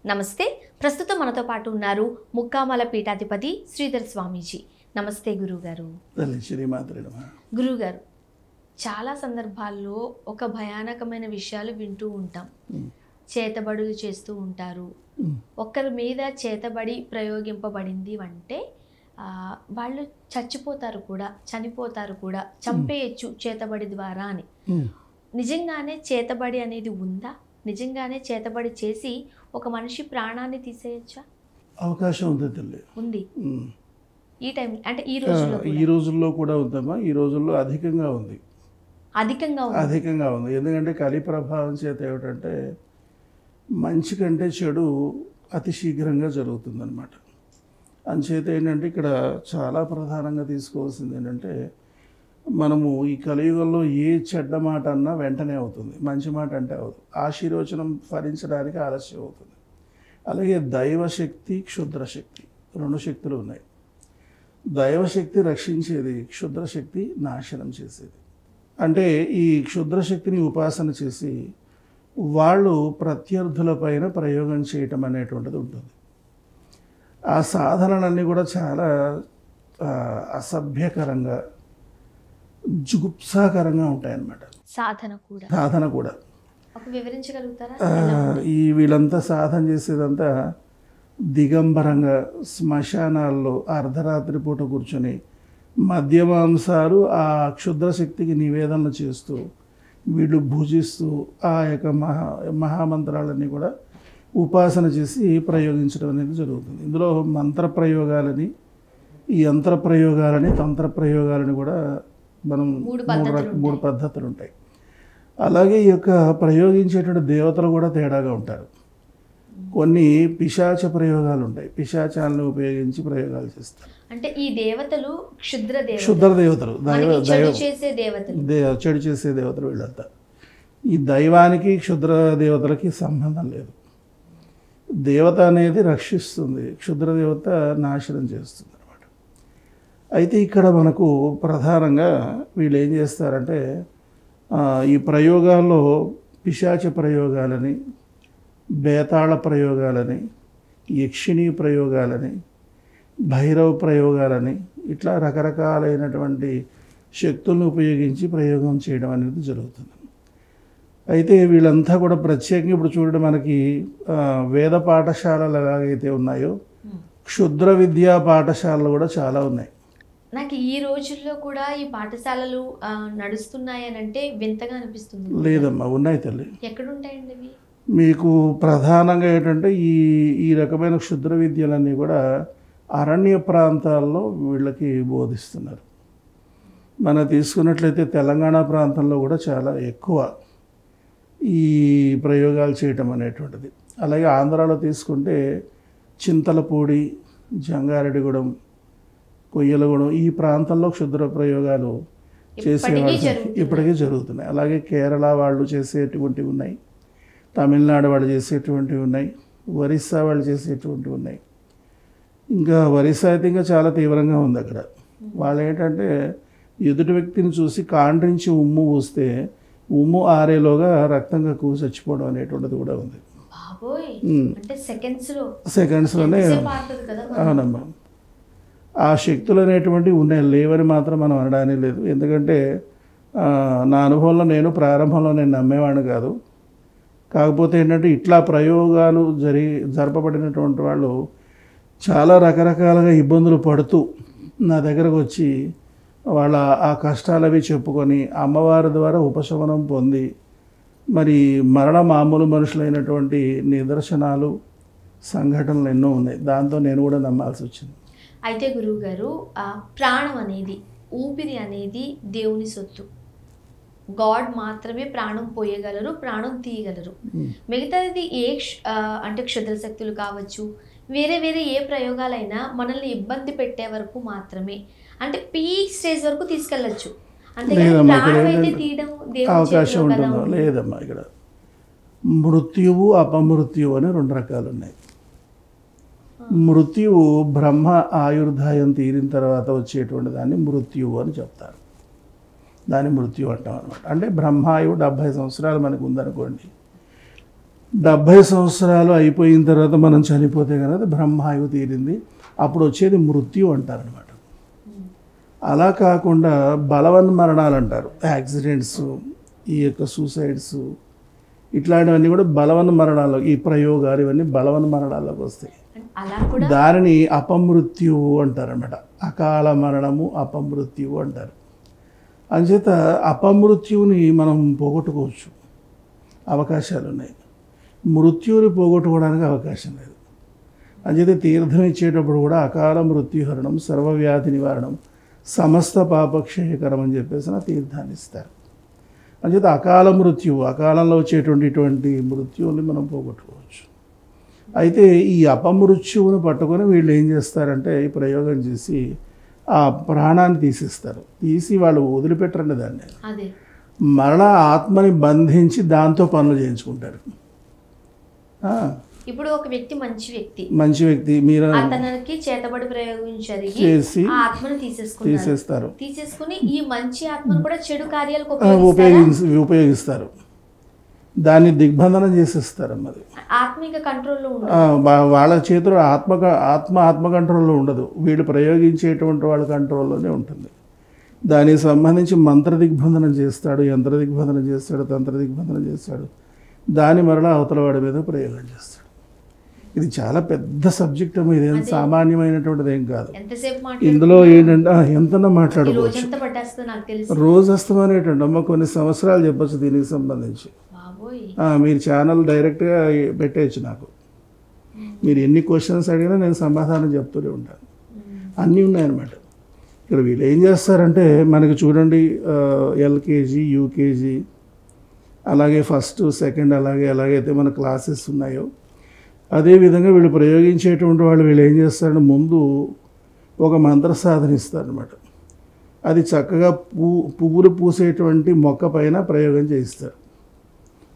నమస్తే. ప్రస్తుతం మనతో పాటు ఉన్నారు ముక్కామల పీఠాధిపతి శ్రీధర్ స్వామీజీ. నమస్తే గురువుగారు. గురువుగారు, చాలా సందర్భాల్లో ఒక భయానకమైన విషయాలు వింటూ ఉంటాం. చేతబడులు చేస్తూ ఉంటారు. ఒక్కరి మీద చేతబడి ప్రయోగింపబడింది అంటే వాళ్ళు చచ్చిపోతారు కూడా, చనిపోతారు కూడా, చంపేయచ్చు చేతబడి ద్వారా అని. నిజంగానే చేతబడి అనేది ఉందా? నిజంగానే చేతబడి చేసి ఒక మనిషి ప్రాణాన్ని తీసేయచ్చా? అవకాశం ఉంది తల్లి, ఉంది. ఈ టైం అంటే ఈ రోజుల్లో కూడా ఉందమ్మా. ఈ రోజుల్లో అధికంగా ఉంది. అధికంగా ఉంది. ఎందుకంటే కలి ప్రభావం చేత ఏమిటంటే మంచి కంటే చెడు అతి శీఘ్రంగా జరుగుతుందన్నమాట. అంచేత ఏంటంటే ఇక్కడ చాలా ప్రధానంగా తీసుకోవాల్సింది ఏంటంటే మనము ఈ కలియుగంలో ఏ చెడ్డ మాట అన్నా వెంటనే అవుతుంది, మంచి మాట అంటే అవుతుంది. ఆశీర్వచనం ఫలించడానికి ఆలస్యం అవుతుంది. అలాగే దైవశక్తి, క్షుద్రశక్తి, రెండు శక్తులు ఉన్నాయి. దైవశక్తి రక్షించేది, క్షుద్రశక్తి నాశనం చేసేది. అంటే ఈ క్షుద్రశక్తిని ఉపాసన చేసి వాళ్ళు ప్రత్యర్థుల పైన ప్రయోగం చేయటం అనేటువంటిది ఉంటుంది. ఆ సాధనలన్నీ కూడా చాలా అసభ్యకరంగా, జుగుప్సాకరంగా ఉంటాయన్నమాట. సాధన కూడా వివరించగలుగుతారా? ఈ వీళ్ళంతా సాధన చేసేదంతా దిగంబరంగా శ్మశానాల్లో అర్ధరాత్రి పూట కూర్చొని మద్యమాంసాలు ఆ క్షుద్రశక్తికి నివేదనలు చేస్తూ వీళ్ళు భుజిస్తూ ఆ యొక్క మహామంత్రాలన్నీ కూడా ఉపాసన చేసి ప్రయోగించడం అనేది జరుగుతుంది. ఇందులో మంత్ర ప్రయోగాలని, ఈ యంత్ర ప్రయోగాలని, తంత్ర ప్రయోగాలని కూడా మనం మూడు పద్ధతులు ఉంటాయి. అలాగే ఈ యొక్క ప్రయోగించేటువంటి దేవతలు కూడా తేడాగా ఉంటారు. కొన్ని పిశాచ ప్రయోగాలు ఉంటాయి, పిశాచాలను ఉపయోగించి ప్రయోగాలు చేస్తారు. అంటే ఈ దేవతలు క్షుద్ర దేవతలు, చెడు చేసే దేవతలు వీళ్ళంతా. ఈ దైవానికి క్షుద్ర దేవతలకి సంబంధం లేదు. దేవత అనేది రక్షిస్తుంది, క్షుద్ర దేవత నాశనం చేస్తుంది అన్నమాట. అయితే ఇక్కడ మనకు ప్రధానంగా వీళ్ళు ఏం చేస్తారంటే ఈ ప్రయోగాల్లో పిశాచ ప్రయోగాలని, బేతాళ ప్రయోగాలని, యక్షిణీ ప్రయోగాలని, భైరవ ప్రయోగాలని, ఇట్లా రకరకాలైనటువంటి శక్తులను ఉపయోగించి ప్రయోగం చేయడం అనేది జరుగుతుంది. అయితే వీళ్ళంతా కూడా ప్రత్యేకంగా ఇప్పుడు చూడడం మనకి వేద పాఠశాలలు ఎలాగైతే ఉన్నాయో క్షుద్ర విద్యా పాఠశాలలు కూడా చాలా ఉన్నాయి. నాకు ఈ రోజుల్లో కూడా ఈ పాఠశాలలు నడుస్తున్నాయని అంటే వింతగా అనిపిస్తుంది. లేదమ్మా, ఉన్నాయి తల్లి. ఎక్కడుంటాయండి అవి? మీకు ప్రధానంగా ఏంటంటే ఈ రకమైన క్షుద్ర విద్యలన్నీ కూడా అరణ్య ప్రాంతాల్లో వీళ్ళకి బోధిస్తున్నారు. మనం తీసుకున్నట్లయితే తెలంగాణ ప్రాంతంలో కూడా చాలా ఎక్కువ ఈ ప్రయోగాలు చేయటం అనేటువంటిది. అలాగే ఆంధ్రాలో తీసుకుంటే చింతలపూడి, జంగారెడ్డిగూడెం, కొయ్యలగూడెం ఈ ప్రాంతంలో క్షుద్ర ప్రయోగాలు చేసేవాళ్ళు ఇప్పటికీ జరుగుతున్నాయి. అలాగే కేరళ వాళ్ళు చేసేటువంటివి ఉన్నాయి, తమిళనాడు వాళ్ళు చేసేటువంటివి ఉన్నాయి, ఒరిస్సా వాళ్ళు చేసేటువంటివి ఉన్నాయి. ఇంకా ఒరిస్సా అయితే ఇంకా చాలా తీవ్రంగా ఉంది. అక్కడ వాళ్ళు ఏంటంటే ఎదుటి వ్యక్తిని చూసి కాండ్రించి ఉమ్ము పూస్తే ఉమ్ము ఆరేలోగా రక్తంగా కూసి చచ్చిపోవడం అనేటువంటిది కూడా ఉంది. సెకండ్స్లోనే. అవునమ్మా, ఆ శక్తులు అనేటువంటివి ఉన్నాయి, లేవని మాత్రం మనం అనడానికి లేదు. ఎందుకంటే నా అనుభవంలో ప్రారంభంలో నేను నమ్మేవాడిని కాదు. కాకపోతే ఏంటంటే ఇట్లా ప్రయోగాలు జరపబడినటువంటి వాళ్ళు చాలా రకరకాలుగా ఇబ్బందులు పడుతూ నా దగ్గరకు వచ్చి వాళ్ళ ఆ కష్టాలు అవి చెప్పుకొని అమ్మవారి ద్వారా ఉపశమనం పొంది మరి మామూలు మనుషులైనటువంటి నిదర్శనాలు, సంఘటనలు ఎన్నో ఉన్నాయి. దాంతో నేను కూడా నమ్మాల్సి వచ్చింది. అయితే గురువుగారు, ప్రాణం అనేది, ఊపిరి అనేది దేవుని సొత్తు. గాడ్ మాత్రమే ప్రాణం పోయగలరు, ప్రాణం తీయగలరు. మిగతాది అంటే క్షుద్ర శక్తులు కావచ్చు, వేరే వేరే ఏ ప్రయోగాలైనా మనల్ని ఇబ్బంది పెట్టే వరకు మాత్రమే, అంటే పీక్ స్టేజ్ వరకు తీసుకెళ్ళచ్చు. అవకాశం ఉంటుందో లేదమ్మా. ఇక్కడ మృత్యువు, అపమృత్యువు అని రెండు రకాలు ఉన్నాయి. మృత్యువు బ్రహ్మ ఆయుర్దాయం తీరిన తర్వాత వచ్చేటువంటి దాన్ని మృత్యువు అని చెప్తారు. దాన్ని మృత్యు అంటాం అనమాట. అంటే బ్రహ్మాయువు 70 సంవత్సరాలు మనకు ఉందనుకోండి, 70 సంవత్సరాలు అయిపోయిన తర్వాత మనం చనిపోతే కనుక బ్రహ్మాయువు తీరింది, అప్పుడు వచ్చేది మృత్యు అంటారనమాట. అలా కాకుండా బలవన్మరణాలు అంటారు, యాక్సిడెంట్స్, ఈ యొక్క సూసైడ్స్, ఇట్లాంటివన్నీ కూడా బలవన్మరణాలు, ఈ ప్రయోగాలు ఇవన్నీ బలవన్మరణాల్లోకి వస్తాయి. అలా కూడా దానిని అపమృత్యువు అంటారనమాట. అకాల మరణము అపమృత్యువు అంటారు. అంచేత అపమృత్యువుని మనం పోగొట్టుకోవచ్చు, అవకాశాలు ఉన్నాయి. మృత్యువుని పోగొట్టుకోవడానికి అవకాశం లేదు. అంచేత తీర్థం ఇచ్చేటప్పుడు కూడా అకాల మృత్యుహరణం, సర్వవ్యాధి నివారణం, సమస్త పాపక్షయకరం అని చెప్పేసి నా తీర్థాన్ని ఇస్తారు. అంచేత అకాల మృత్యువు, అకాలంలో వచ్చేటువంటి మృత్యువుని మనం పోగొట్టుకోవచ్చు. అయితే ఈ అపమృత్యువును పట్టుకొని వీళ్ళు ఏం చేస్తారంటే ఈ ప్రయోగం చేసి ఆ ప్రాణాన్ని తీసేస్తారు. తీసి వాళ్ళు వదిలిపెట్టరండి దాన్ని, మరణ ఆత్మని బంధించి దాంతో పనులు చేయించుకుంటారు. ఇప్పుడు ఒక వ్యక్తి మంచి వ్యక్తి మీరు అతనికి చేతబడి ప్రయోగం చేసి ఆత్మను తీసేస్తారు. తీసేసుకుని ఈ మంచి ఆత్మను కూడా చెడు కార్యాలకు ఉపయోగిస్తారు, దాన్ని దిగ్బంధనం చేసేస్తారు. మరి ఆత్మిక కంట్రోల్లో వాళ్ళ చేతిలో ఆత్మ కంట్రోల్లో ఉండదు, వీళ్ళు ప్రయోగించేటువంటి వాళ్ళ కంట్రోల్లోనే ఉంటుంది. దానికి సంబంధించి మంత్ర దిగ్బంధనం చేస్తాడు, యంత్ర దిగ్బంధనం చేస్తాడు, తంత్ర దిగ్బంధనం చేస్తాడు, దాని మరలా అవతల వాడి మీద ప్రయోగం చేస్తాడు. ఇది చాలా పెద్ద సబ్జెక్ట్, ఇదేం సామాన్యమైనటువంటిది ఏం కాదు. ఇందులో ఏంటంటే ఎంతనా మాట్లాడుకోవచ్చు, రోజు వస్తామనేటండి అమ్మ, కొన్ని సంవత్సరాలు చెప్పచ్చు దీనికి సంబంధించి. మీరు ఛానల్ డైరెక్ట్గా పెట్టేయచ్చు నాకు, మీరు ఎన్ని క్వశ్చన్స్ అడిగినా నేను సమాధానం చెప్తూనే ఉంటాను. అన్నీ ఉన్నాయన్నమాట. ఇక్కడ వీళ్ళు ఏం చేస్తారంటే మనకి చూడండి, ఎల్కేజీ, యూకేజీ, అలాగే ఫస్ట్, సెకండ్, ఎలాగైతే మన క్లాసెస్ ఉన్నాయో అదేవిధంగా వీళ్ళు ప్రయోగించేటువంటి వీళ్ళు ఏం చేస్తారంటే ముందు ఒక మంత్ర సాధన ఇస్తారనమాట. అది చక్కగా పువ్వులు పూసేటువంటి మొక్క పైన ప్రయోగం చేయిస్తారు.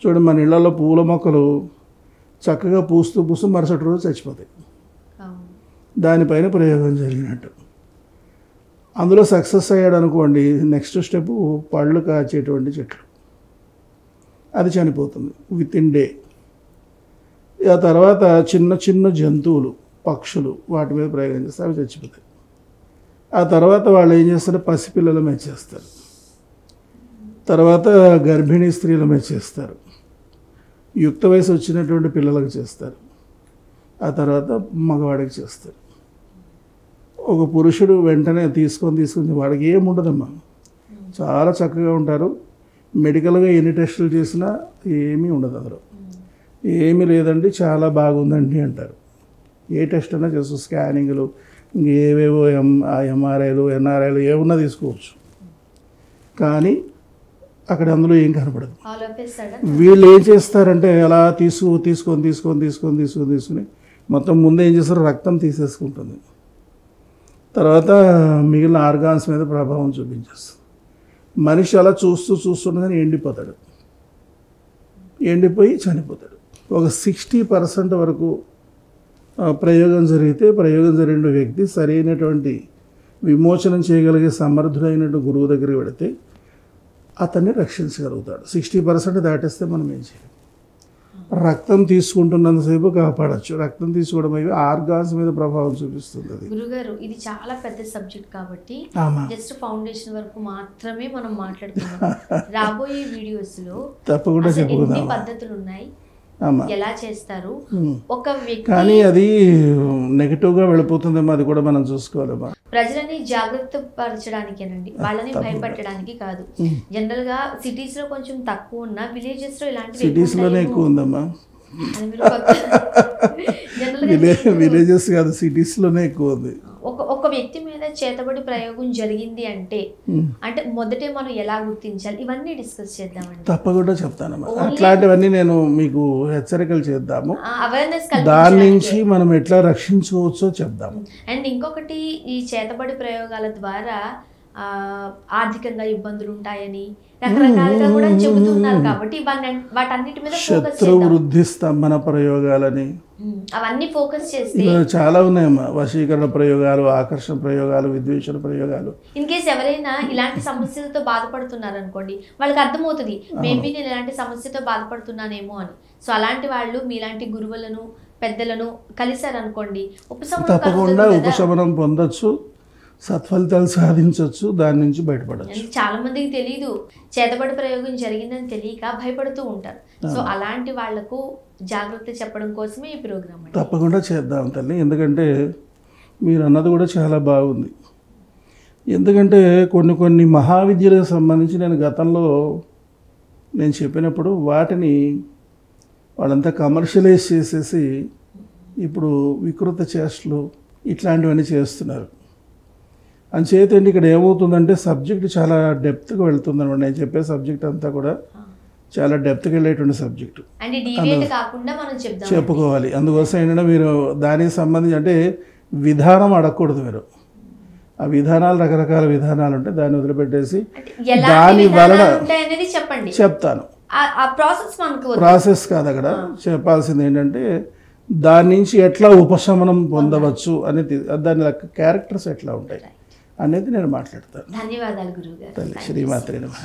చూడండి, మన ఇళ్లలో పువ్వుల మొక్కలు చక్కగా పూస్తూ మరుసటి రోజు చచ్చిపోతాయి. దానిపైన ప్రయోగం జరిగినట్టు. అందులో సక్సెస్ అయ్యాడు అనుకోండి, నెక్స్ట్ స్టెప్ పళ్ళు కాచేటువంటి చెట్లు, అది చనిపోతుంది వితిన్ డే. ఆ తర్వాత చిన్న జంతువులు, పక్షులు, వాటి మీద ప్రయోగం చేస్తే అవి చచ్చిపోతాయి. ఆ తర్వాత వాళ్ళు ఏం చేస్తారు, పసిపిల్లలు మెచ్చేస్తారు, తర్వాత గర్భిణీ స్త్రీలు మెచ్చేస్తారు, యుక్త వయసు వచ్చినటువంటి పిల్లలకు చేస్తారు, ఆ తర్వాత మగవాడికి చేస్తారు. ఒక పురుషుడు వెంటనే తీసుకొని వాడికి ఏముండదమ్మా, చాలా చక్కగా ఉంటారు. మెడికల్గా ఎన్ని టెస్టులు చేసినా ఏమీ ఉండదు, అందులో ఏమీ లేదండి చాలా బాగుందండి అంటారు. ఏ టెస్ట్ అయినా చేస్తూ స్కానింగ్లు, ఇంకేవేవో ఎంఆర్ఐలు, ఎన్ఆర్ఐలు ఏమన్నా తీసుకోవచ్చు, కానీ అక్కడ అందులో ఏం కనపడదు. వీళ్ళు ఏం చేస్తారంటే అలా తీసుకొని మొత్తం ముందే ఏం చేస్తారు, రక్తం తీసేసుకుంటుంది, తర్వాత మిగిలిన ఆర్గాన్స్ మీద ప్రభావం చూపించేస్తుంది. మనిషి అలా చూస్తుండగానే ఎండిపోయి చనిపోతాడు. ఒక 60% వరకు ప్రయోగం జరిగిన వ్యక్తి సరైనటువంటి విమోచనం చేయగలిగే సమర్థుడైనటువంటి గురువు దగ్గరికి వెళితే అతన్ని రక్షించగలుగుతాడు. 60% దాటేస్తే మనం ఏం చేయాలి, రక్తం తీసుకుంటున్నంతసేపు కాపాడచ్చు. రక్తం తీసుకోవడం అవి ఆర్గాన్స్ మీద ప్రభావం చూపిస్తుంది. అది గురుగారు, ఇది చాలా పెద్ద సబ్జెక్ట్ కాబట్టి జస్ట్ ఫౌండేషన్ వరకు మాత్రమే మనం మాట్లాడుతున్నాం. రాబోయే వీడియోస్ లో తప్పకుండా చెప్పుకుందాం పద్ధతులు ఉన్నాయి, ఎలా చేస్తారు ఒక వ్యక్తి, కానీ అది నెగటివ్గా వెళ్ళిపోతుందేమో, అది కూడా మనం చూసుకోవాలేమో. ప్రజలని జాగ్రత్త పరచడానికేనండి, వాళ్ళని భయపెట్టడానికి కాదు. జనరల్ గా సిటీస్ లో కొంచెం తక్కువ ఉన్న విలేజెస్ లో ఇలాంటి సిటీస్ లోనే ఎక్కువ ఉందమ్మా, విలేజెస్ కాదు సిటీస్లోనే ఎక్కువ ఉంది. ఒక వ్యక్తి మీద చేతబడి ప్రయోగం జరిగింది అంటే మొదటే మనం ఎలా గుర్తించాలి, ఇవన్నీ డిస్కస్ చేద్దామండి. తప్పకుండా చెప్తానమ్మా, అట్లాంటివన్నీ నేను మీకు హెచ్చరికలు చేద్దాము, అవేర్నెస్ దాని నుంచి మనం ఎట్లా రక్షించుకోవచ్చో చెప్దాము. అండ్ ఇంకొకటి, ఈ చేతబడి ప్రయోగాల ద్వారా ఆర్థికంగా ఇబ్బందులు ఉంటాయని రకరకాలుగా కూడా చెబుతున్నారు కాబట్టి వాటన్నిటి మీద శత్రు వృద్ధి స్తంభన ప్రయోగాలని అవన్నీ ఫోకస్ చేస్తే చాలా ఉన్నాయమ్మా. వశీకరణ ప్రయోగాలు, ఆకర్షణ ప్రయోగాలు, విద్వేషణ ప్రయోగాలు. ఇన్ కేస్ ఎవరైనా ఇలాంటి సమస్యలతో బాధపడుతున్నారు అనుకోండి, వాళ్ళకి అర్థమవుతుంది మేబీ నేను ఇలాంటి సమస్యతో బాధపడుతున్నానేమో అని. సో అలాంటి వాళ్ళు మీలాంటి గురువులను పెద్దలను కలిశారనుకోండి, ఉపశమనం తప్పకుండా కలుగుతుంది కదా. ఉపశమనం పొందొచ్చు, సత్ఫలితాలు సాధించవచ్చు, దాని నుంచి బయటపడవచ్చు. చాలా మందికి తెలియదు, చేతబడి ప్రయోగం జరిగిందని తెలియక భయపడుతూ ఉంటారు. సో అలాంటి వాళ్లకు జాగ్రత్త చెప్పడం కోసమే ఈ ప్రోగ్రామ్. తప్పకుండా చేద్దాం తల్లి, ఎందుకంటే మీరు అన్నది కూడా చాలా బాగుంది. ఎందుకంటే కొన్ని మహావిద్యలకు సంబంధించి నేను గతంలో నేను చెప్పినప్పుడు వాటిని వాళ్ళంతా కమర్షియలైజ్ చేసేసి ఇప్పుడు వికృత చేష్టలు ఇట్లాంటివన్నీ చేస్తున్నారు. అంచేతండి ఇక్కడ ఏమవుతుందంటే సబ్జెక్ట్ చాలా డెప్త్గా వెళ్తుంది అనమాట. నేను చెప్పే సబ్జెక్ట్ అంతా కూడా చాలా డెప్త్కి వెళ్ళేటువంటి సబ్జెక్టు చెప్పుకోవాలి. అందుకోసం ఏంటంటే మీరు దానికి సంబంధించి అంటే విధానం అడగకూడదు. మీరు ఆ విధానాలు రకరకాల విధానాలు ఉంటాయి, దాన్ని వదిలిపెట్టేసి దాని వలన చెప్తాను. ప్రాసెస్ కాదు అక్కడ చెప్పాల్సింది ఏంటంటే దాని నుంచి ఎట్లా ఉపశమనం పొందవచ్చు అనేది, దాని క్యారెక్టర్స్ ఎట్లా ఉంటాయి అనేది నేను మాట్లాడతాను. ధన్యవాదాలు గురువు గారు. శ్రీమాత్రే నమః.